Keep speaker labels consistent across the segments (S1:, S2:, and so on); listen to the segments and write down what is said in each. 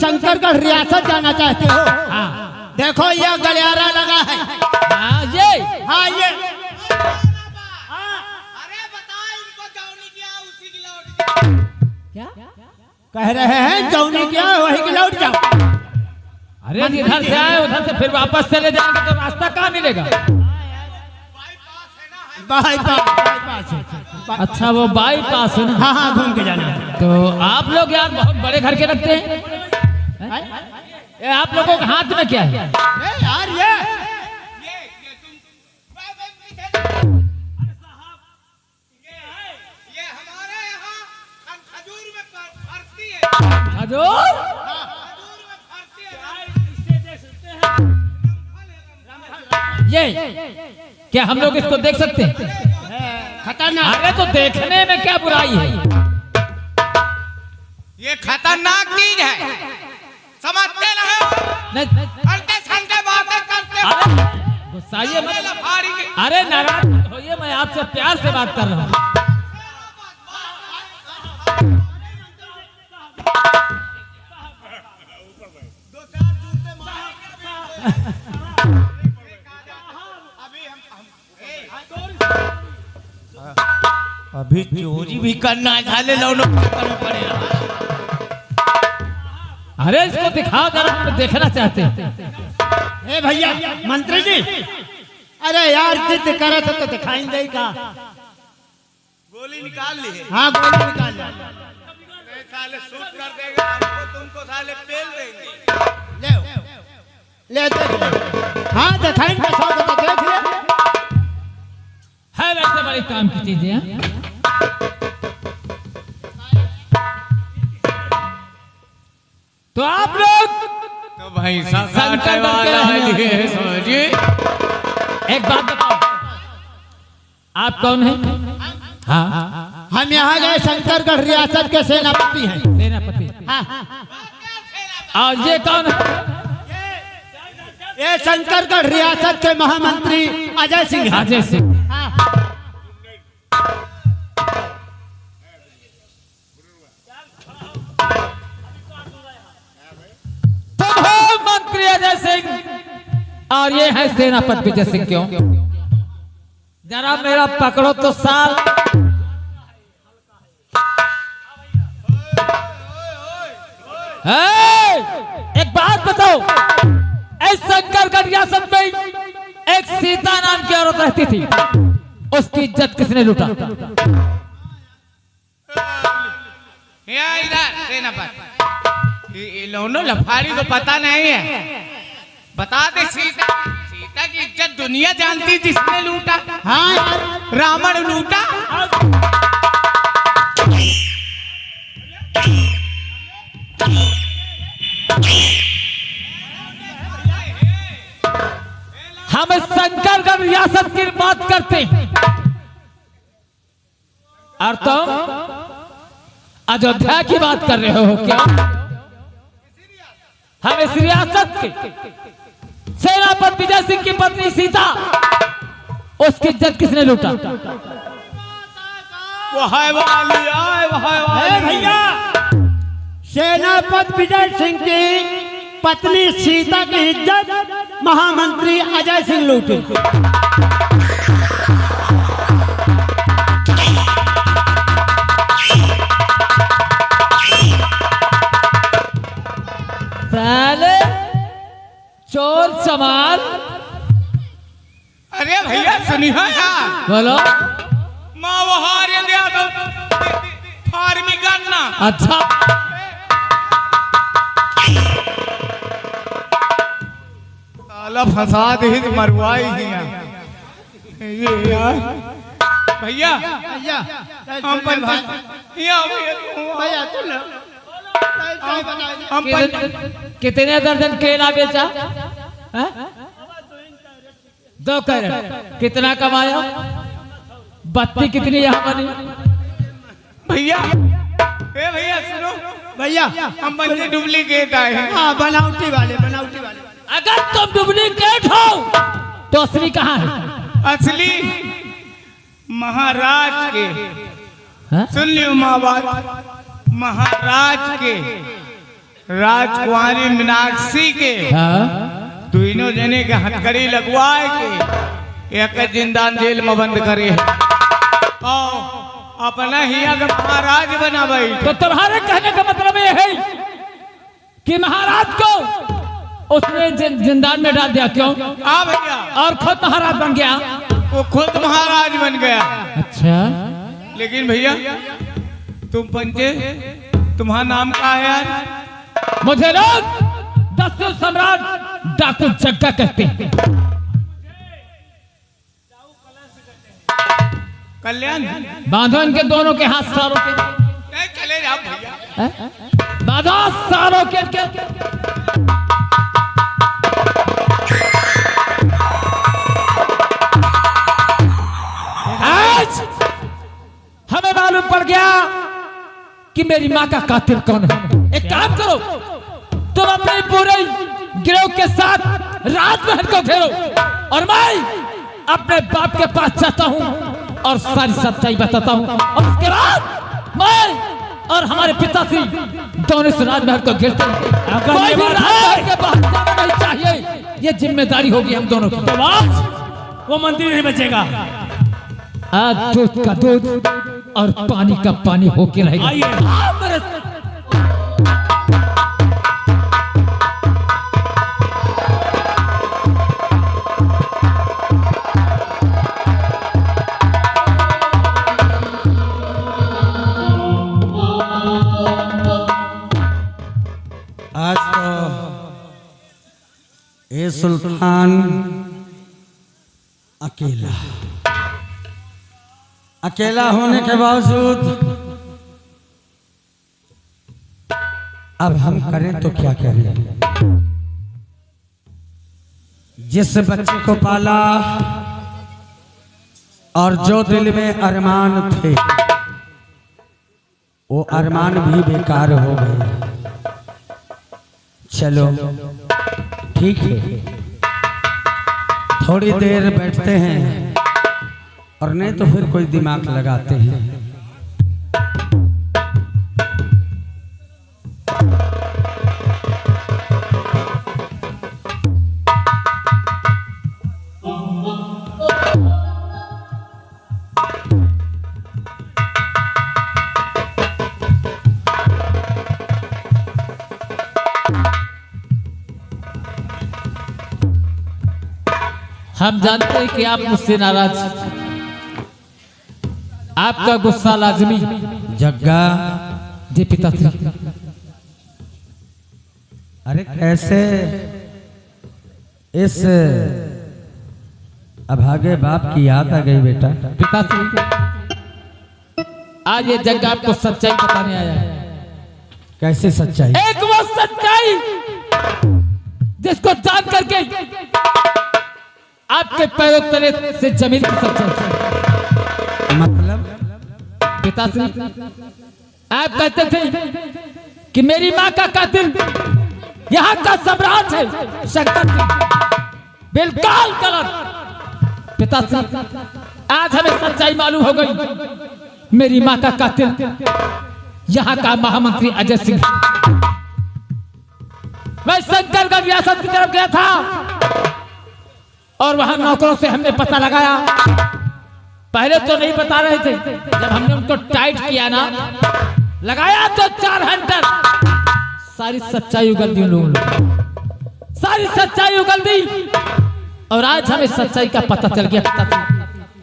S1: शंकरगढ़ रियासत जाना चाहते हो?
S2: हाँ।
S1: देखो यह गलियारा लगा है।
S2: हाँ ये
S3: अरे बता इनको जौनी किया उसी की लौट
S2: क्या
S1: कह रहे हैं जौनी क्या वही की लौट जाओ।
S2: अरे इधर से आए उधर से फिर वापस चले जाएंगे तो रास्ता कहाँ मिलेगा?
S1: बाईपास है।
S2: अच्छा वो बाईपास है ना?
S1: हाँ हाँ घूम के जाना है।
S2: तो आप लोग यार बहुत बड़े घर के लगते हैं। ये आप लोगों के हाथ में क्या है?
S1: यार ये
S3: हमारे यहाँ खजूर में फरती है।
S2: खजूर? ये क्या हम लोग इसको देख सकते हैं?
S1: खतरनाक।
S2: अरे तो देखने में क्या बुराई है?
S3: ये खतरनाक चीज है, समझते नहीं? करते संते बातें करते
S2: अरे गुस्साइए मत।
S3: लफाड़ी के
S2: अरे नाराज मत होइए, मैं आपसे प्यार से बात कर रहा हूँ।
S3: अभी चोरी भी करना है, झाले लौनो करना पड़ेगा।
S2: अरे इसको दिखाओ जरा, हम देखना चाहते हैं।
S1: ए भैया मंत्री जी, अरे यार जिद करे तो दिखाई देगा।
S3: गोली निकाल ली है।
S1: हाँ गोली निकाल लो।
S3: साले शूट कर देगा हमको, तुमको साले पेल देंगे।
S1: ले देख ले। हाँ दिखाएंगे तो देख ले।
S2: है वैसे बड़े काम की चीजें हैं। तो आप लोग
S3: तो भाई
S2: संकट वाला है,
S3: समझिए।
S2: एक बात बताओ, आप कौन हैं? हाँ
S1: हम यहाँ गए शंकरगढ़ रियासत के सेनापति हैं।
S2: सेनापति।
S1: हाँ
S2: और ये कौन है?
S1: ये शंकरगढ़ रियासत के महामंत्री अजय सिंह हैं।
S2: अजय सिंह। मंत्री अजय सिंह और ये है सेनापति विजय सिंह। क्यों? जरा मेरा पकड़ो तो साल। एक बात बताओ, इस शंकरगढ़ रियासत में एक सीता नाम की औरत रहती थी, उसकी इज्जत किसने लूटा?
S3: लोनो लफाड़ी को पता नहीं है, बता दे। सीता की इज्जत दुनिया जानती, जिसने लूटा।
S1: हाँ
S3: रावण लूटा।
S2: हम शंकरगढ़ रियासत की बात करते हैं और तुम अयोध्या की बात कर रहे हो क्या? हम इस रियासत के सेनापति विजय सिंह की पत्नी सीता, उसकी इज्जत किसने लूटा?
S1: भैया सेनापति विजय सिंह की पत्नी सीता की इज्जत महामंत्री अजय सिंह लूटे।
S2: साले चोर चमार।
S3: अरे भैया सुनिए यार,
S2: बोलो।
S3: माँ वहार दिया तो फार्मी करना।
S2: अच्छा
S3: साला फसाद ही मरवाई ही ये यार। भैया
S1: भैया
S3: हम
S2: कितने दर्जन केला बेचा? 2 कैरेट। कितना कमाया? बत्ती कितनी यहाँ बनी?
S3: भैया भैया सुनो
S1: भैया
S3: हम बंदे डुप्लीकेट आए हैं।
S1: हाँ बनावटी वाले बनावटी वाले।
S2: अगर तुम डुप्लीकेट हो तो असली कहाँ है?
S3: असली महाराज के।
S2: हाँ?
S3: सुन लियो माँ बात, महाराज के राजकुमारी मीनाक्षी के
S2: हाँ?
S3: दोनों जने के हथकड़ी लगवाए के एक जिंदान जेल में बंद करे और अपना ही अगर महाराज बना भाई।
S2: तो तुम्हारे कहने का मतलब ये है कि महाराज को उसने जिंदान में डाल दिया, क्यों?
S3: हाँ भैया,
S2: और खुद महाराज बन गया।
S3: वो खुद महाराज बन गया।
S2: अच्छा,
S3: लेकिन भैया तुम पंचे, तुम्हारा नाम क्या है यार?
S2: मुझे लोग दस्यु सम्राट डाकू जग्गा कहते हैं।
S3: कल्याण
S2: बांधो इनके दोनों के हाथ सारों के।
S3: नहीं, चले जाओ भैया।
S2: बांधो सारों के आज हमें मालूम पड़ गया कि मेरी माँ का कातिल कौन है। एक काम करो, तुम अपने पूरे गिरोह के साथ राजमहल को घेरो और मैं अपने बाप के पास जाता हूँ और सारी सच्चाई बताता हूँ। और उसके बाद मैं और हमारे पिताश्री दोनों से राजमहल को घेरते हैं। कोई भी राजमहल के पास जाना नहीं चाहिए, ये जिम्मेदारी होगी हम दोनों की।
S1: वो मंदिर नहीं बचेगा।
S2: आज दूध का दूध और पानी का पानी होके रहेगा।
S1: आज तो ये सुल्तान अकेला होने के बावजूद अब हम करें तो क्या करें? जिस बच्चे को पाला और जो दिल में अरमान थे वो अरमान भी बेकार हो गए। चलो ठीक है, थोड़ी देर बैठते हैं और नहीं तो फिर कोई दिमाग लगाते हैं।
S2: हम जानते हैं कि आप मुझसे नाराज, आपका गुस्सा लाजमी।
S1: जग्गा
S2: जी पिताश्री।
S1: अरे कैसे इस अभागे बाप की याद आ गई बेटा?
S2: पिताश्री, आज ये जग्गा आपको सच्चाई बताने आया है।
S1: कैसे सच्चाई?
S2: एक वो सच्चाई जिसको जान करके आपके पैरों तले से जमीन की सच्चाई।
S1: मतलब?
S2: पिताश्री, आप कहते थे कि मेरी माँ का कातिल यहाँ का सम्राट है शंकर सिंह, बिल्कुल गलत। पिताश्री, आज हमें सच्चाई मालूम हो गई। मेरी माँ का कातिल यहाँ का महामंत्री अजय सिंह। मैं शंकरगढ़ रियासत की तरफ गया था और वहां नौकरों से हमने पता लगाया। पहले तो नहीं बता रहे थे, जब हमने उनको टाइट किया ना, लगाया तो 4 हंटर, सारी सच्चाई उगल दी उन लोगों ने, सारी सच्चाई उगल दी। और आज हमें सच्चाई का पता चल गया।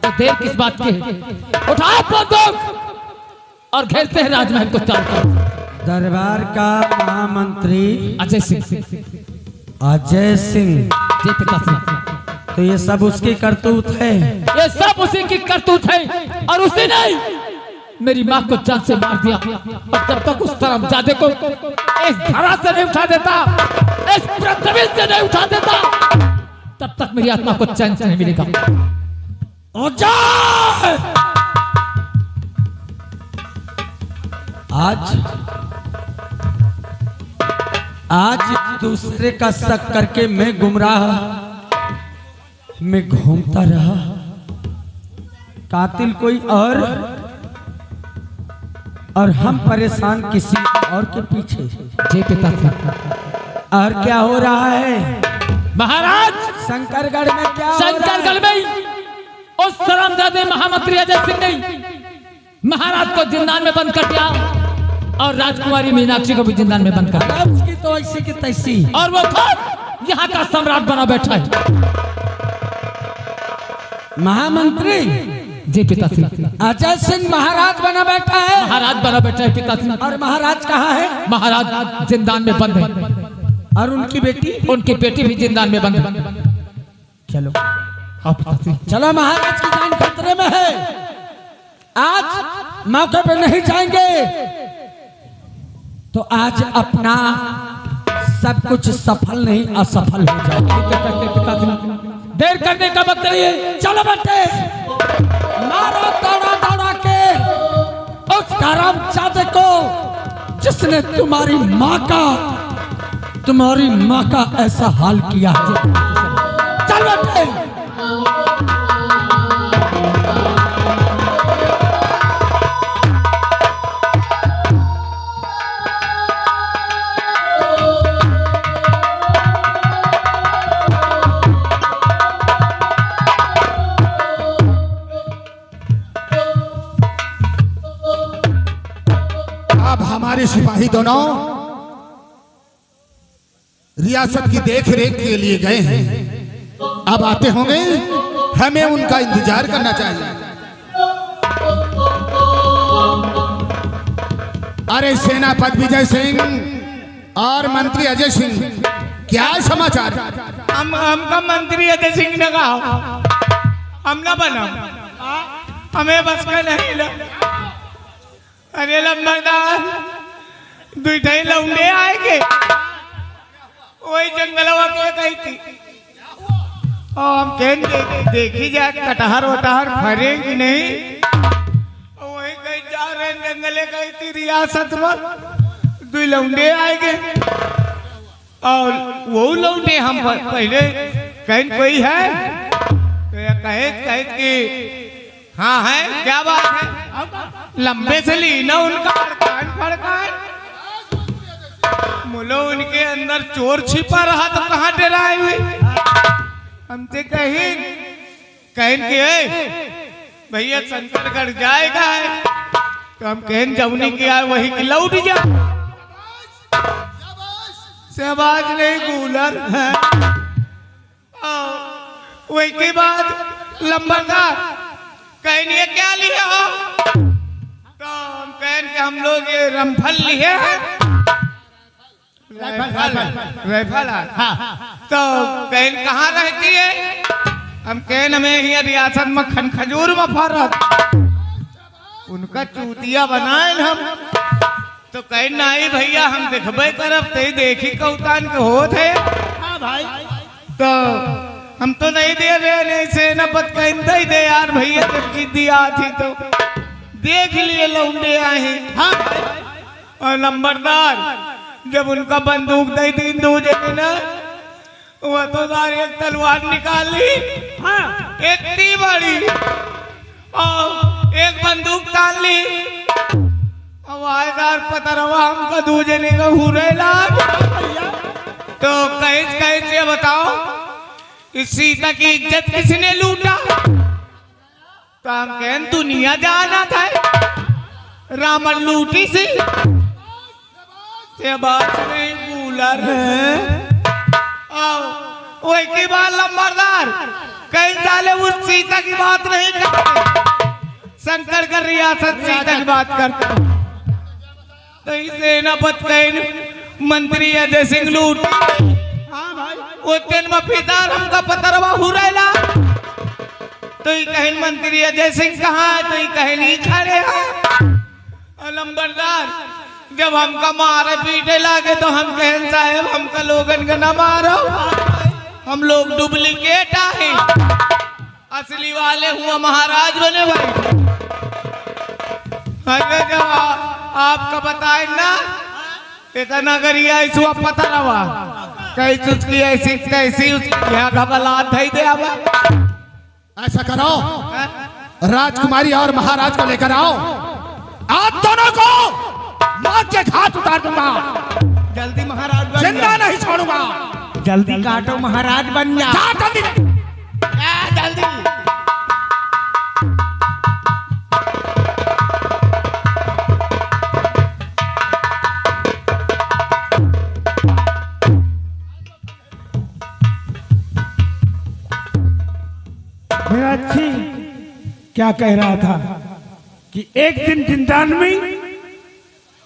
S2: तो देर किस बात की है? उठाओ बंदूक और घेरते हैं राजमहल को चारों तरफ।
S1: दरबार का महामंत्री
S2: अजय सिंह।
S1: अजय सिंह
S2: जी पिताश्री।
S1: तो ये सब उसकी करतूत है?
S2: ये सब उसी की करतूत है और उसी ने मेरी माँ को जान से मार दिया। और जब तक उस हरामजादे को इस धरा से नहीं उठा देता, इस पृथ्वी से नहीं उठा देता, तब तक मेरी आत्मा को चैन से नहीं मिलेगा।
S1: आज दूसरे का शक करके मैं गुमराह में घूमता रहा। कातिल कोई और और हम परेशान किसी और के पीछे।
S2: जी पिताश्री।
S1: और क्या हो रहा है
S2: महाराज?
S1: शंकरगढ़ में क्या
S2: शंकरगढ़ में उस शर्मजादे महामंत्री अजय सिंह ने महाराज को जिंदान में बंद कर दिया और राजकुमारी मीनाक्षी को भी जिंदान में बंद कर दिया।
S1: उसकी तो ऐसी की तैसी,
S2: और वो खुद यहाँ का सम्राट बना बैठा है।
S1: महामंत्री?
S2: जी पिताश्री।
S1: अजय सिंह महाराज बना बैठा है?
S2: महाराज बना बैठा है पिताश्री।
S1: और महाराज कहाँ है?
S2: महाराज जिंदान में बंद है।
S1: और उनकी बेटी?
S2: उनकी बेटी भी जिंदान में बंद है।
S1: चलो
S2: हाँ पिताश्री।
S1: चलो, महाराज की जान खतरे में है, आज मौके पे नहीं जाएंगे तो आज अपना सब कुछ सफल नहीं असफल हो जाएगा।
S2: देर करने का वक्त नहीं है।
S1: चलो बेटे, मारो दौड़ा दौड़ा के उस हरामजादे को जिसने तुम्हारी माँ का ऐसा हाल किया है। चल बेटे।
S4: हमारे सिपाही दोनों रियासत की देख रेख के लिए गए हैं, अब आते होंगे, हमें उनका इंतजार करना चाहिए। अरे सेनापति विजय सिंह और मंत्री अजय सिंह, क्या समाचार?
S3: हमका मंत्री अजय सिंह ने कहा हम ना बना, हमें बस का नहीं लगा। अरे लंबरदार, दुई लौंडे आएंगे, वही जंगलवा के गई थी और हम कहें देखी जाए कटहर वटहर फरे कि नहीं। वही कहीं जा रहे जंगले गई थी रियासत में, दुई लौंडे आएंगे और वो लौंडे हम पहले कहीं कोई है तो कहे कि हाँ है, क्या बात है, लंबे से ली ना उनका फड़कान मुलो, उनके अंदर चोर छिपा रहा तो कहाँ डराए हुए। हमसे कहीं के भैया शंकरगढ़ जाएगा है तो हम कहें जमुनी की आए वही की लौट जा, शहबाज नहीं कूलर है। वही के बाद लंबरदार कहें क्या लिया हो तो हम कहें कि हम लोग ये रमफल लिए हैं, राइफल। तो कहें कहाँ रहती है, हम कहें हमें ये रियासत में खजूर में फरत, उनका चूतिया बनाए हम तो कहें नहीं भैया हम देखबे करब ते देखी कौतान के हो थे। हाँ भाई, तो हम तो नहीं दे रहे, नहीं से न पत कहीं दे यार भैया, जब की दिया थी तो देख लिए लौंडे आए। हाँ और नंबरदार जब उनका बंदूक दे दी दो जने ना, वह तो एक तलवार निकाल ली, हाँ इतनी बड़ी, और एक बंदूक तान ली, आवाज़दार पतरवा हमका दो जने का हुरेला। तो कहीं से बताओ इस सीता की इज्जत किसने लूटा? तो हम कहें दुनिया जाना था, रामन लूटी सी से बात नहीं कूलर वही की बात लंबरदार कहीं साले उस सीता की बात नहीं करते, शंकरगढ़ रियासत सीता की बात करते। तो सेनापति कहीं मंत्री अजय सिंह लूट, हाँ भाई वो तेन में पितार हमका पतरवा हुरेला, तो ये कहीं मंत्री अजय सिंह कहाँ है, तो ये कहीं नहीं खड़े हैं। लंबरदार जब हमका मारे पीटे लागे तो हम कहें साहब हमका लोगन का न मारो, हम लोग डुप्लीकेट आए, असली वाले हुआ महाराज बने भाई। अरे जब आपका बताए ना इतना करिए ऐसा पता रहा कैसे उसकी ऐसी कैसी उसकी यहाँ घबलात है दे अब
S4: ऐसा करो, राजकुमारी और महाराज को लेकर आओ, आज दोनों को मौत के घाट उतार दूंगा।
S3: जल्दी महाराज बन
S4: जिंदा
S3: जा।
S4: नहीं छोड़ूंगा।
S3: जल्दी काटो महाराज बन जा।
S4: जा जल्दी।
S3: जल्दी।
S5: मेरा अच्छी क्या कह रहा था कि एक दिन जिंदान में,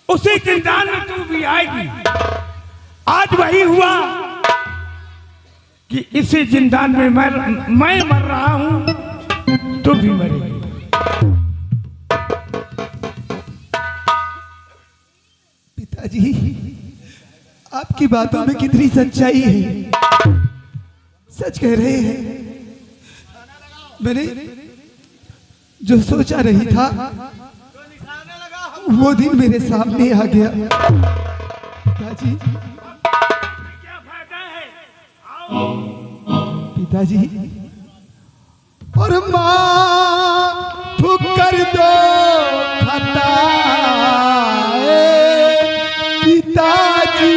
S5: उसी जिंदान में तू भी आएगी। आज वही हुआ कि इसी जिंदान में मैं मर रहा हूं, तू भी मरेगी।
S6: पिताजी, आपकी बातों में कितनी सच्चाई है। सच कह रहे हैं। मैंने जो सोचा नहीं था वो दिन मेरे सामने आ गया। पिताजी, पिताजी, और माँ ठुकर दो खता पिताजी।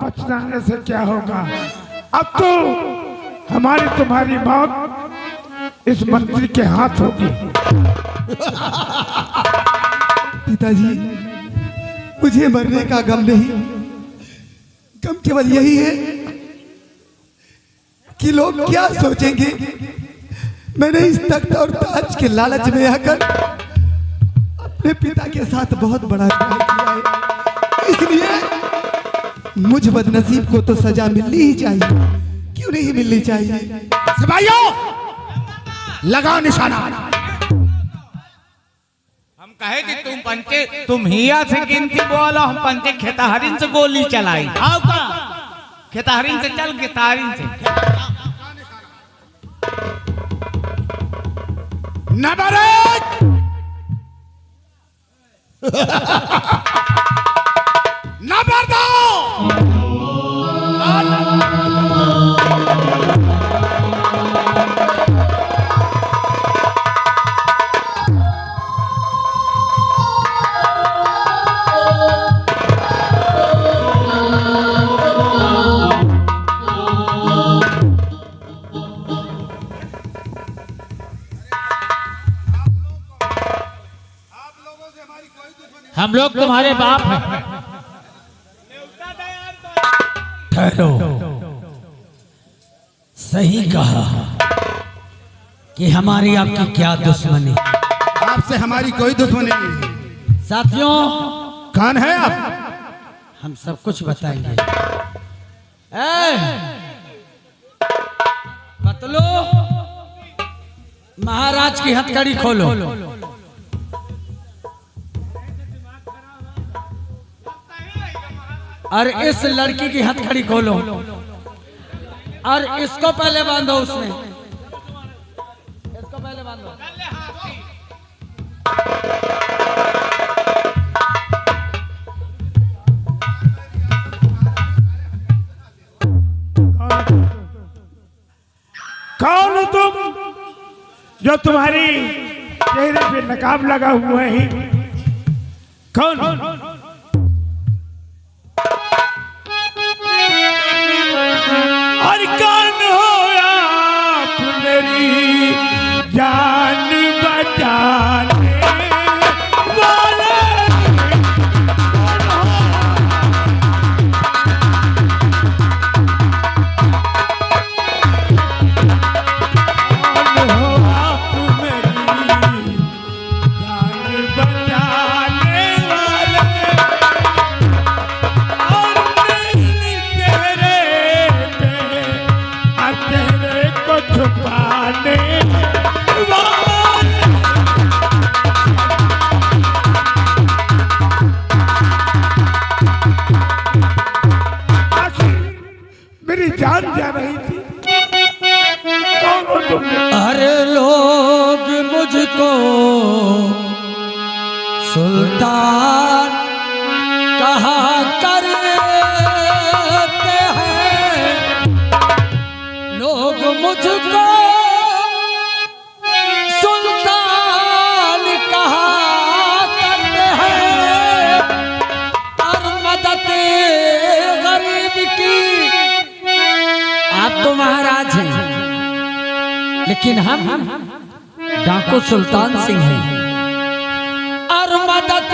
S5: पछताने से क्या होगा। अब तो हमारी तुम्हारी मौत इस मंत्री के हाथ होगी।
S6: पिताजी, मुझे मरने का गम नहीं, गम केवल यही है कि लोग क्या सोचेंगे। मैंने इस तख्त और ताज के लालच में आकर अपने पिता के साथ बहुत बड़ा अन्याय किया है। इसलिए मुझ बदनसीब को तो सजा मिलनी ही चाहिए। क्यों नहीं मिलनी चाहिए?
S4: सिपाहियों, लगाओ निशाना।
S3: हम कहे कि तुम हिया से गिनती बोलो, हम पंचे खेताहरिन से गोली चलाई। आओ का खेताहरिन से चल, खेताहरिन से
S4: नबरत नंबर दो।
S2: हम लोग तुम्हारे बाप हैं।
S1: ठहरो, सही कहा कि हमारी आपकी क्या दुश्मनी।
S4: आपसे हमारी कोई दुश्मनी नहीं।
S1: साथियों,
S4: कौन है आप?
S1: हम सब कुछ बताएंगे। पतलो, महाराज की हथकड़ी खोलो। और इस लड़की की हथकड़ी खोलो और इसको पहले बांधो। उसमें इसको पहले बांधो।
S5: कौन हो तुम जो तुम्हारी चेहरे पे नकाब लगा हुआ है? कौन? और कौन हो आप मेरी जान बचाने वाले? कौन हो आप मेरी जान बचाने वाले? और मेरे चेहरे पे तेरे को छुपाने वाले। आखिर मेरी जान जा रही थी। कौन हो तुम?
S6: अरे लोग मुझको सुल्तान कहा करते हैं, लोग मुझको सुल्तान कहा करते हैं, और मदद गरीब की। आप तो महाराज हैं, लेकिन हम डाकू सुल्तान सिंह हैं, और मदद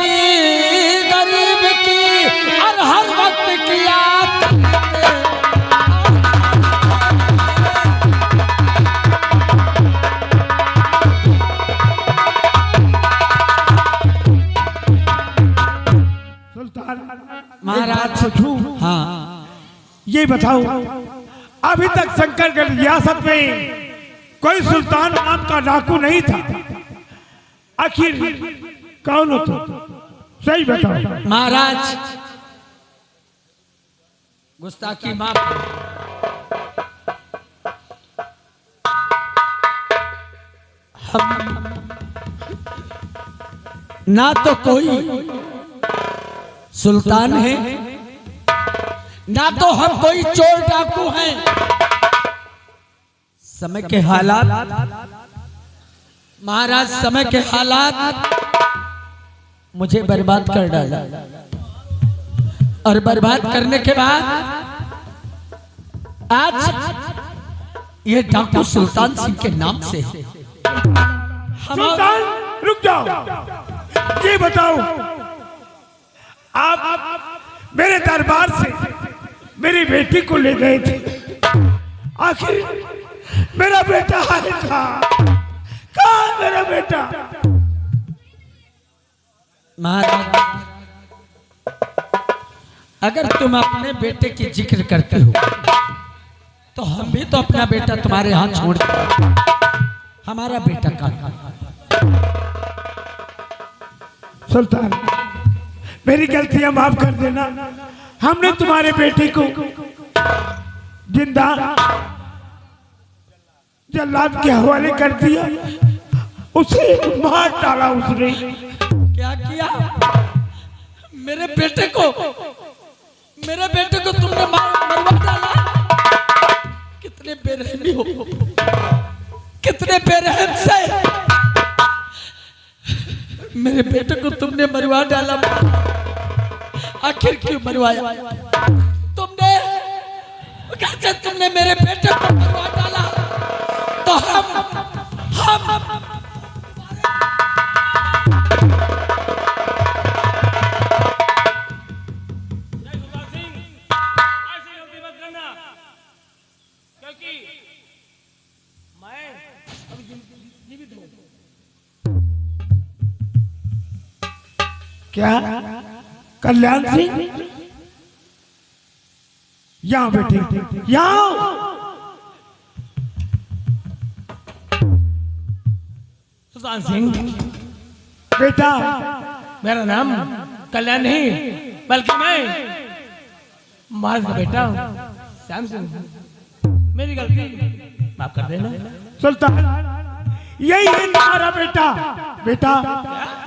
S6: गरीब की और हर वक्त किया करते।
S5: सुल्तान
S6: महाराज
S5: पूछूं?
S6: हाँ,
S5: ये बताओ, अभी तक शंकरगढ़ रियासत में कोई सुल्तान नाम का डाकू नहीं था। आखिर कौन हो तुम? सही बताओ।
S6: महाराज गुस्ताखी माफ। हम ना तो कोई सुल्तान है, ना तो हम कोई चोर डाकू हैं। समय के हालात महाराज, समय के हालात मुझे बर्बाद कर डाला, और बर्बाद करने के बाद आज ये डाकू सुल्तान सिंह के नाम से है।
S5: सुल्तान रुक जाओ, ये बताओ, आप मेरे दरबार से मेरी बेटी को ले गए थे। आखिर मेरा बेटा है कहाँ? कहाँ है मेरा बेटा?
S6: महाराज, अगर तुम अपने बेटे की जिक्र करते हो तो हम भी तो अपना बेटा तुम्हारे हाथ छोड़ दें। हमारा बेटा कहाँ?
S5: सुल्तान, मेरी गलतियां माफ कर देना। हमने तुम्हारे बेटे को जिंदा जल्लाद के हवाले कर दिया, उसे मार डाला उसने।
S6: क्या किया? मेरे बेटे को तुमने मरवा डाला। कितने बेरहमी हो, कितने बेरहम से मेरे बेटे को तुमने मरवा डाला। आखिर क्यों मरवाया? तुमने मेरे बेटे को मरवा डाला तो हम
S5: क्या कल्याण सिंह? यहाँ बेटे, यहाँ
S2: सुल्तान सिंह,
S5: बेटा।
S2: मेरा नाम कल्याण नहीं बल्कि मैं महाराज का बेटा हूँ, श्याम सिंह। मेरी गलती माफ कर देना।
S5: सुल्तान, यही है तुम्हारा बेटा। बेटा,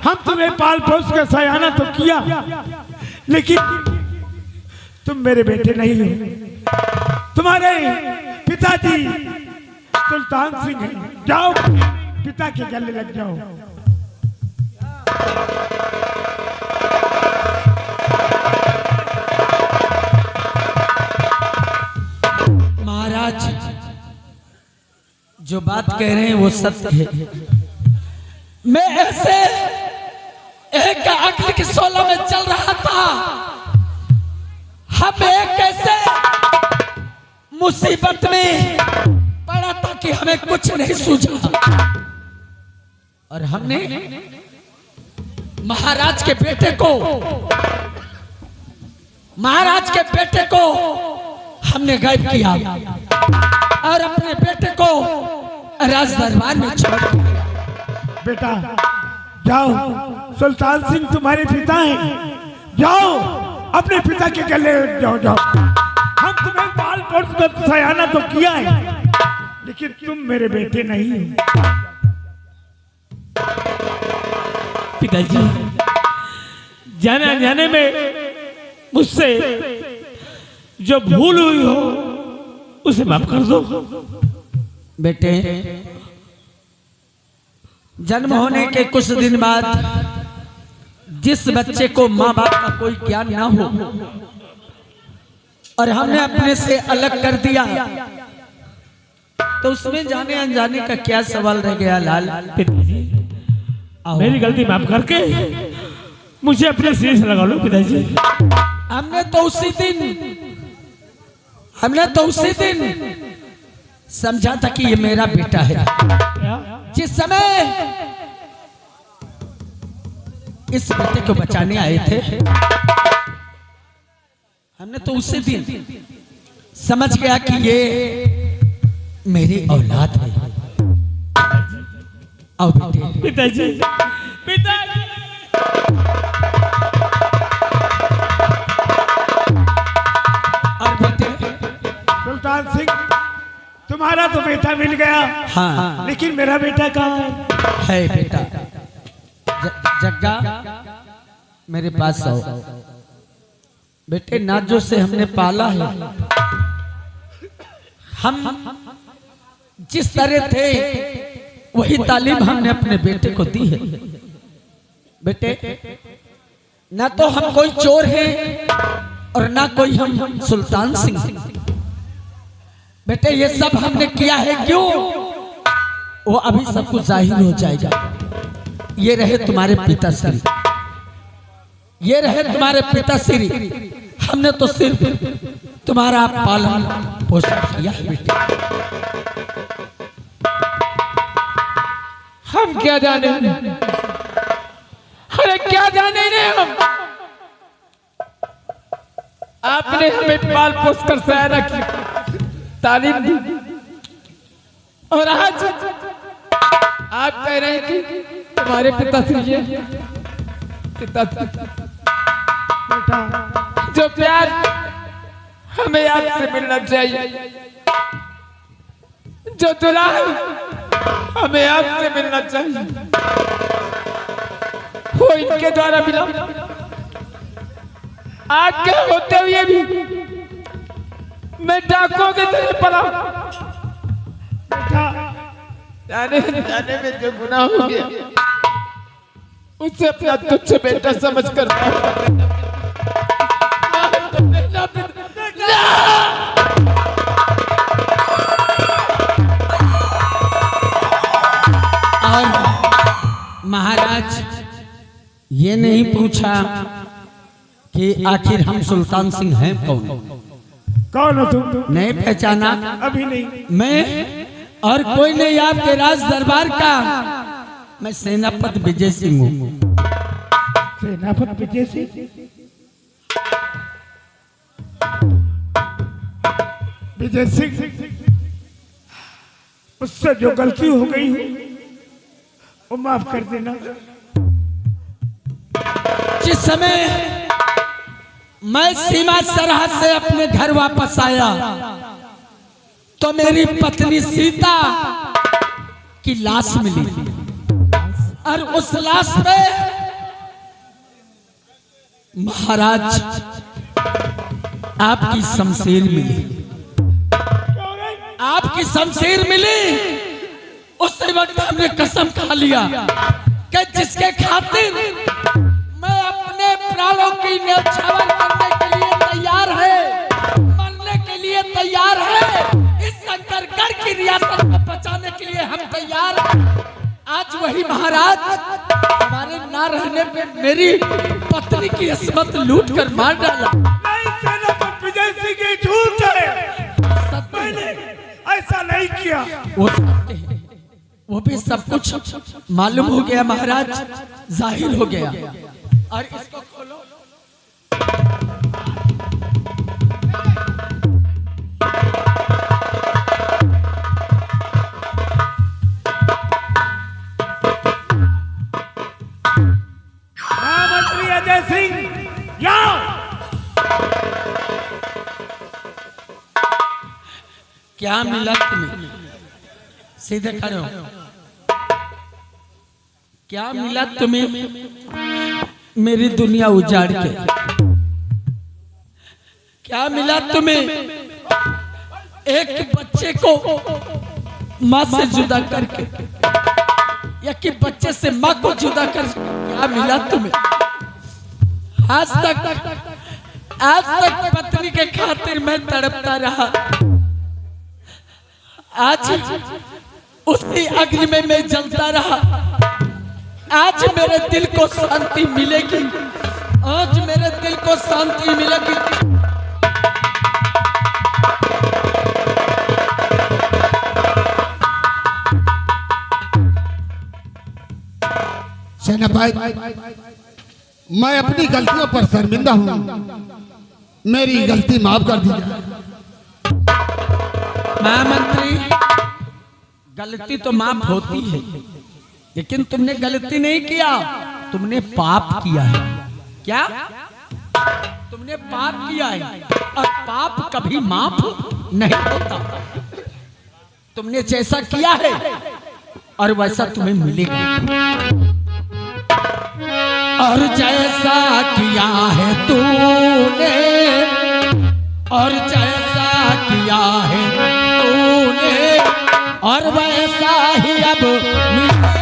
S5: हम तुम्हें पाल पोस कर सयाना तो किया, लेकिन तुम मेरे बेटे नहीं हो। तुम्हारे पिताजी सुल्तान सिंह हैं। जाओ, पिता के गले लग जाओ।
S7: जो बात कह रहे हैं वो सत्य है। मैं ऐसे एक अक्ल की सोलह में चल रहा था, हम एक ऐसे मुसीबत में पड़ा था कि हमें कुछ नहीं सूझा, और हमने महाराज के बेटे को हमने गायब किया और अपने बेटे को राज दरबार में छोड़ दिया।
S5: बेटा जाओ, सुल्तान सिंह तुम्हारे पिता हैं, जाओ अपने पिता के गले जाओ। हम तुम्हें पाल पोस कर सयाना तो किया है, लेकिन तुम मेरे बेटे नहीं हो।
S2: पिताजी, जाने अनजाने में मुझसे जो भूल हुई हो उसे माफ कर दो।
S7: बेटे, जन्म होने के कुछ दिन बाद जिस बच्चे को माँ बाप का कोई ज्ञान ना हो और हमने अपने से अलग कर दिया, तो उसमें जाने अनजाने का क्या सवाल रह गया लाल?
S2: पिताजी, मेरी गलती माफ करके मुझे अपने सिर से लगा लो। पिताजी,
S7: हमने तो उसी दिन समझा था कि ये मेरा बेटा है। जिस समय इस बेटे को बचाने आए थे, हमने तो उसी दिन समझ गया कि ये मेरी औलाद है। आओ बेटे।
S2: पिताजी, पिताजी।
S7: और बेटे,
S5: सुल्तान सिंह, तुम्हारा तो बेटा मिल गया,
S7: हाँ,
S5: लेकिन मेरा बेटा कहाँ है?
S7: बेटा जग्गा, मेरे पास आओ। बेटे, नाजो से हमने पाला है। हम जिस तरह थे वही तालीम हमने अपने बेटे को दी है। बेटे, ना तो हम कोई चोर हैं और ना कोई हम सुल्तान सिंह। बेटे, ये सब हमने किया है क्यों? वो अभी सब कुछ जाहिर हो जाएगा। ये रहे तुम्हारे पिताश्री, ये रहे तुम्हारे पिताश्री। हमने तो सिर्फ तुम्हारा पालन पोषण किया है बेटे।
S2: हम क्या जाने, अरे क्या जाने ने हम। आपने हमें पाल पोस कर सयाना की तालीम दी, और आज आप कह रहे हैं कि तुम्हारे पिताश्री जो प्यार हमें आपसे मिलना चाहिए, जो दुलार हमें आपसे मिलना चाहिए, वो इनके द्वारा मिला। आज के होते हुए भी मैं डाकुओं के तरह पड़ा। जाने में जो गुनाह हो गया उससे अपना तुच्छ बेटा समझ कर
S7: महाराज ये नहीं पूछा कि आखिर हम सुल्तान सिंह हैं कौन?
S5: कौन हो तुम?
S7: नहीं पहचाना?
S5: अभी नहीं।
S7: मैं और कोई नहीं, आपके राज दरबार का मैं सेनापति विजय सिंह हूँ।
S5: सेनापति विजय सिंह? विजय सिंह, उससे जो गलती हो गई वो माफ कर देना।
S7: जिस समय मैं सीमा सरहद से अपने घर वापस आया तो मेरी पत्नी सीता की लाश मिली, और उस लाश पे महाराज आपकी शमशीर मिली। आपकी शमशीर मिली। उसी वक्त हमने कसम खा लिया कि जिसके खातिर मैं अपने प्राणों की न्यौछावर करने के लिए तैयार है, मरने के लिए तैयार है, इस शंकरगढ़ की रियासत को बचाने के लिए हम तैयार। आज वही महाराज हमारे ना रहने पे मेरी पत्नी की इस्मत लूट कर मार डाला।
S5: नहीं सेनापति विजय सिंह की झूठ है, मैंने ऐसा नहीं किया।
S7: वो भी सब कुछ मालूम हो गया महाराज, जाहिर हो गया। और इसको खोलो।
S5: महामंत्री अजय सिंह यहाँ।
S7: क्या मिला तुम्हें? सीधे खड़े हो। क्या मिला तुम्हें मेरी दुनिया उजाड़ के? क्या मिला तुम्हें एक बच्चे को माँ से जुदा करके, या कि बच्चे से माँ को जुदा कर? क्या मिला तुम्हें? आज तक पत्नी के खातिर मैं तड़पता रहा। आज उसी अग्नि में मैं जलता रहा। आज मेरे दिल को शांति मिलेगी, आज मेरे दिल को शांति मिलेगी।
S4: सेनापति, मैं अपनी गलतियों पर शर्मिंदा हूँ, मेरी गलती माफ कर दीजिए।
S7: महामंत्री, गलती तो माफ होती है, लेकिन तुमने गलती नहीं किया, तुमने पाप किया है। क्या? तुमने पाप किया है, और पाप कभी माफ नहीं होता। तुमने जैसा किया है और वैसा तुम्हें मिलेगा। और जैसा किया है तूने, और जैसा किया है तूने, और वैसा ही अब मिलेगा।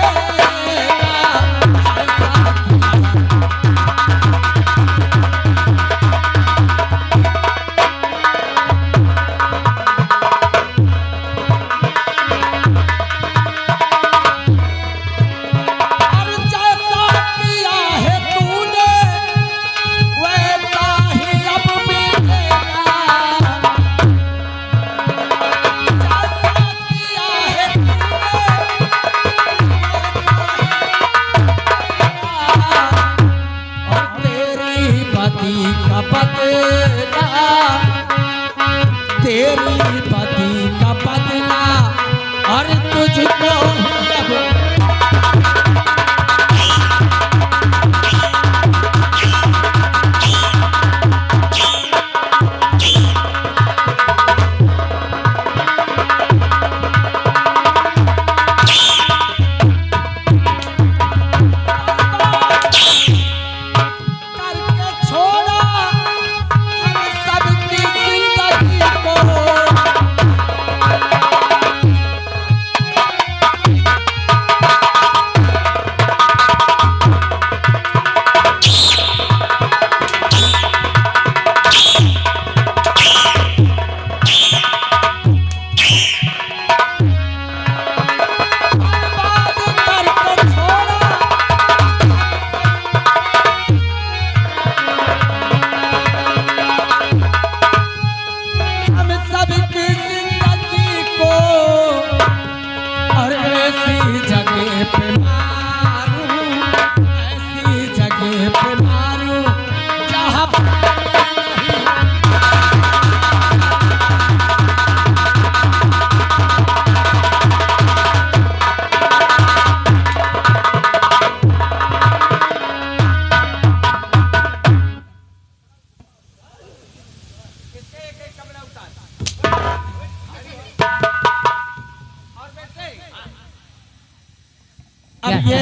S7: तेरी पति का बदला और तुझको अब ये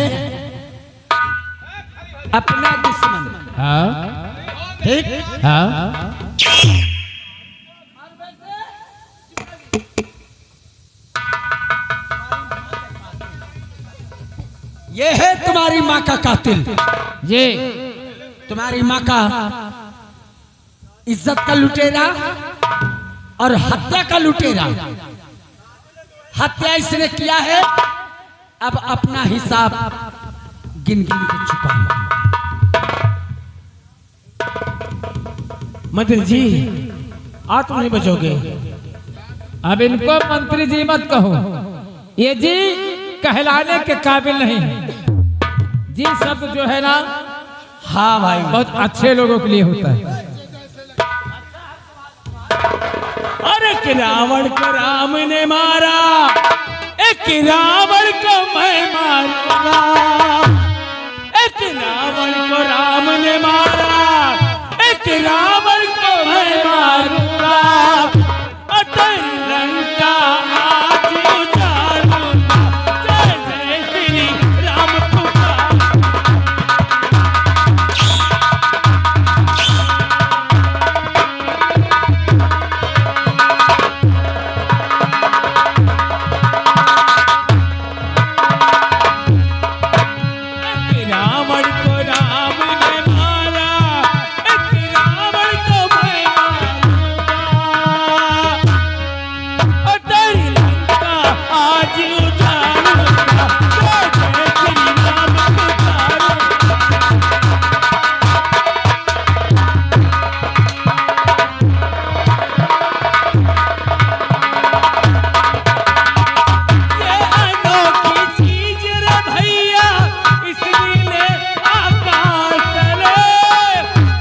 S7: अपना दुश्मन।
S2: हाँ
S7: ठीक।
S2: हाँ
S7: ये है तुम्हारी माँ का कातिल,
S2: जी
S7: तुम्हारी माँ का इज्जत का लुटेरा और हत्या का लुटेरा। हत्या इसने किया है, अब अपना हिसाब गिन गिन के चुकाओ।
S2: मंत्री जी आप तो नहीं बचोगे। अब इनको मंत्री जी मत कहो, ये जी कहलाने के काबिल नहीं है। जी शब्द जो है ना,
S7: हाँ भाई,
S2: बहुत अच्छे लोगों के लिए होता है।
S3: अरे कि रावण को राम ने मारा, एक रावण को मैं मारूंगा। एक रावण को राम ने मारा, एक रावण को मैं मारूंगा। अटल लंका आज उजाड़ूंगा। जय जय श्री राम पुकार। रावण को राम ने मारा, एक रावण को मैं मारूंगा। अटल लंका आज उजाड़ूंगा। जय जय श्री राम पुकारूंगा। ये अनोखी चीज रे भैया, इसलिए आकाश चले।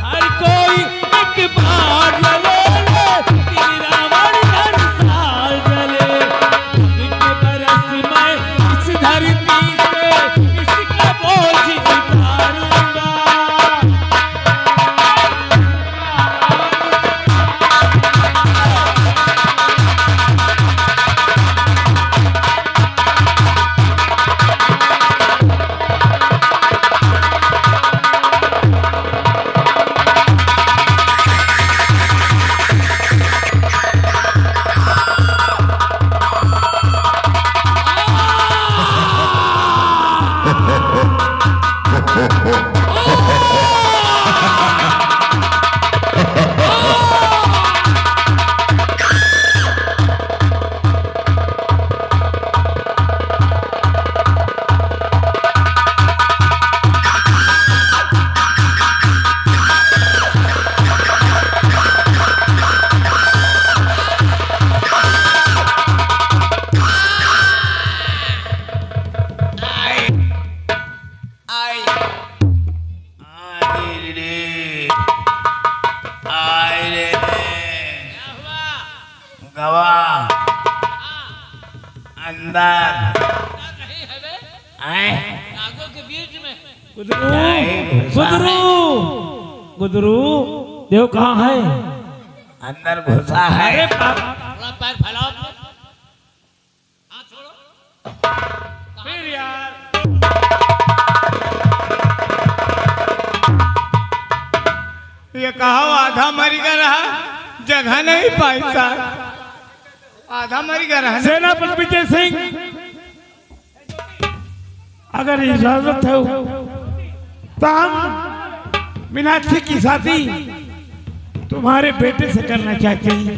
S3: हर कोई एक बार जले, श्री रावण हर साल जले। एक बरस में इस धरती से इसका बोझ उतारूंगा।
S2: गुदरू देव कहाँ है?
S3: अंदर घुसा है।
S2: पैर फैलाओ।
S3: फिर यार ये कहा आधा मरी का रहा, जगह नहीं पाई साहब। आधा मरी का रहा।
S5: सेनापति विजय सिंह, अगर इजाजत है तो हम मीनाक्षी की शादी तुम्हारे बेटे से करना चाहते हैं।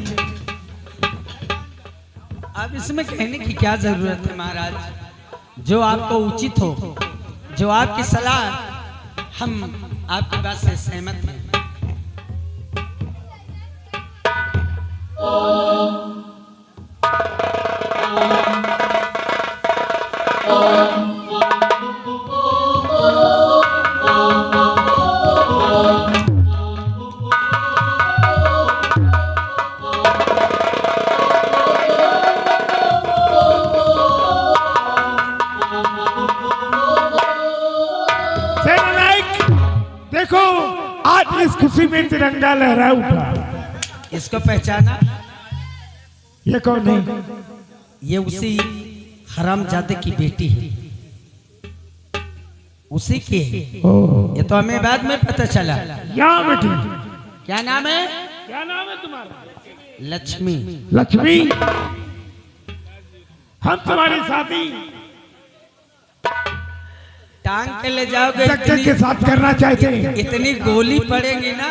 S7: अब इसमें कहने की क्या जरूरत है महाराज? जो आपको उचित हो, जो आपकी सलाह, हम आपकी बात से सहमत हैं।
S5: देखो आज इस खुशी में तिरंगा लहरा उठा।
S7: इसको पहचाना?
S5: ये कौन है?
S7: ये उसी हरामजादे की बेटी है, उसी की है। ये तो हमें बाद में पता चला।
S5: यहाँ बेटी,
S7: क्या नाम है?
S5: क्या नाम है तुम्हारा?
S7: लक्ष्मी।
S5: लक्ष्मी, हम तुम्हारी शादी
S7: टांग के ले जाओगे,
S5: चक्कर के साथ करना चाहते हैं।
S7: इतनी गोली पड़ेगी ना।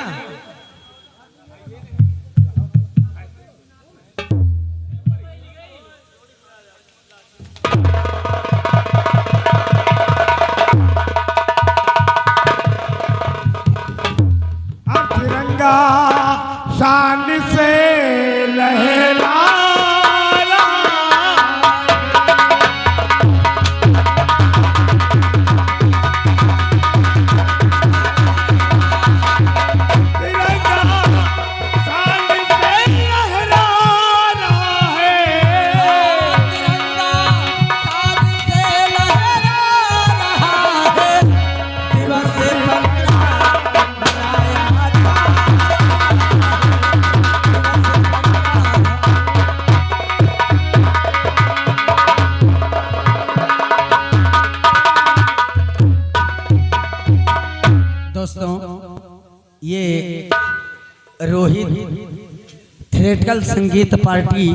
S7: क्लासिकल संगीत पार्टी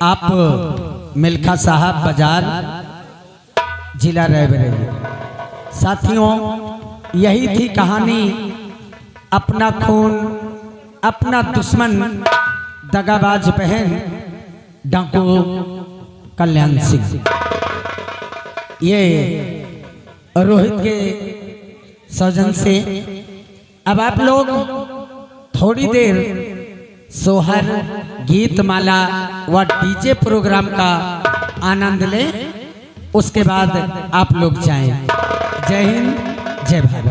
S7: आप मिल्खा साहब बाजार जिला रायबरेली। साथियों, यही थी कहानी अपना खून अपना दुश्मन दगाबाज बहन डाकू कल्याण सिंह। ये रोहित के सौजन से अब आप लोग थोड़ी देर सोहर गीत माला व डीजे प्रोग्राम का आनंद लें, उसके बाद आप लोग जाएं। जय हिंद, जय भारत।